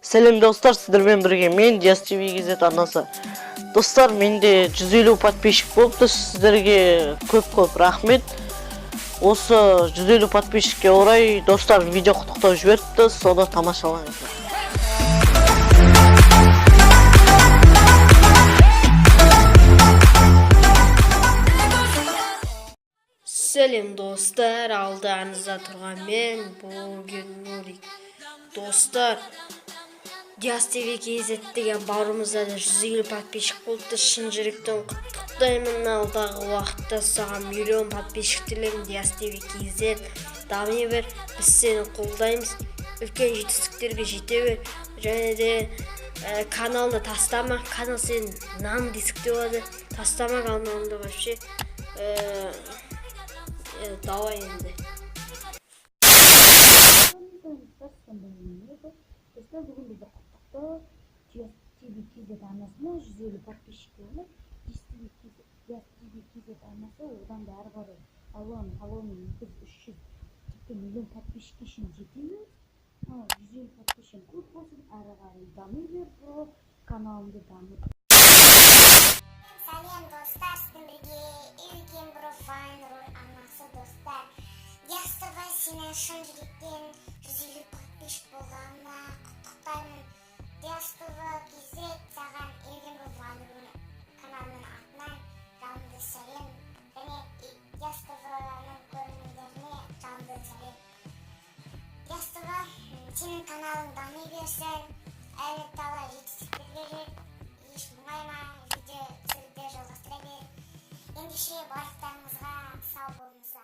Сәлем достар, сіздермен бірге мен Диас ТВ кезет арнасы. Достар, менде 150 подписчик болыпты. Сіздерге көп рахмет. Осы 150 подписчикке орай достар видео құттықтау жіберіпті, соны тамашалаңыздар. Сәлем достар, алдарыңызда тұрған мен бүгін Нурик. Достар, Диас ТВ KZ деген бауырымызда да 150 подписчик болыпты. Шын жүректен құттықтаймын. Алдағы уақытта саған миллион подписчик тілеймін. Диас ТВ KZ дами бер, біз сені қолдаймыз. Үлкен жетістіктерге жете бер. Және де каналды тастама. Канал сен нам диск деп алады. Тастама каналымды вообще. Давай енді. Достар, бүгін бізді құттықтау Диас ТВ KZ арнасына 150 подписчик болған. Диас ТВ KZ арнасы одан да ары қарай алуан 200-300 тіпті миллион подписчикке шейін жетеміз. 150 подписчик көп болсын, ары қарай дами бер, каналымды дамы. Сәлем достар, сіздің бірге үлкен профайн роль анасы достар. Диас ТВ сені шын жүректен 150 подписчик болғанына құттықтаймын. Диас ТВ KZ саған үлкен профайн роль каналының атынан жанды сәлем. Және Диас ТВ-ның көрермендеріне жанды сәлем. Диас ТВ сенің каналың дами берсін, әлі талай жетістіктерге жет, еш мұңайма, видео түсіруді жалғастыра бер. Ендеше барлықтарыңызға сау болыңыздар.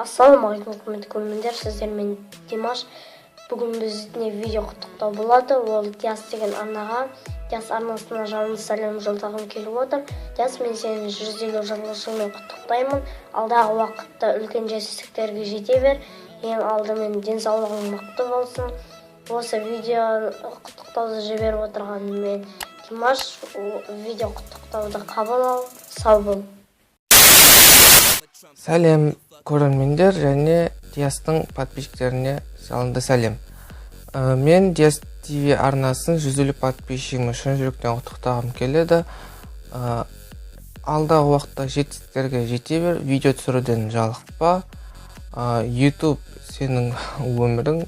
Ассалаумағалейкум құрметті көрермендер, сіздермен Димаш. Бүгін бізде видео құттықтау болады. Ол Диас деген арнаға, Диас арнасына жалынды сәлем жолдағым келіп отыр. Диас, мен сені 150 жыл құттықтаймын. Алдағы уақытта үлкен жетістіктерге жете бер. Ең алдымен денсаулығың мықты болсын. Осы видео құттықтауды жіберіп отырған мен Димаш. Видео құттықтауды қабыл ал, сау бол. Сәлем көрермендер және Диастың подписчиктеріне жалынды сәлем. Мен Диас ТВ арнасын 150 подписчигімі шын жүректен құттықтағым келеді. Алдағы уақытта жетістіктерге жете бер, видео түсіруден жалықпа. YouTube сенің өмірің.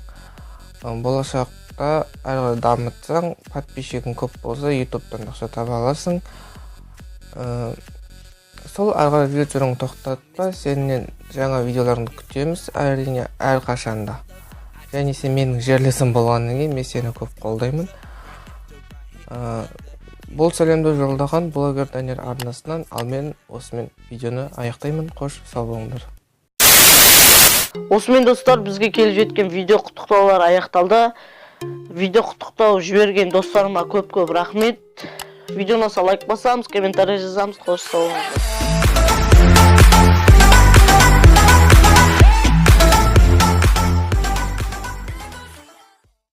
Болашақта әрі дамытсаң, подписчигің көп болса, YouTube'дан ақша таба аласың. Сол әрі видеоның тоқтатпа, сенен жаңа видеоларыңды күтеміз, әрине әрқашанда. Және сен менің жерлесім болғаннан кейін мен сені көп қолдаймын. Бұл сәлемді жолдаған блогер Данияр арнасынан, ал мен осымен видеоны аяқтаймын. Қош, сау болыңдар. Осымен достар, бізге келіп жеткен видео құттықтаулар аяқталды. Видео құттықтау жіберген достарыма көп рахмет. Видеоны лайк басамыз, комментарий жазамыз. Қош, сау болыңдар.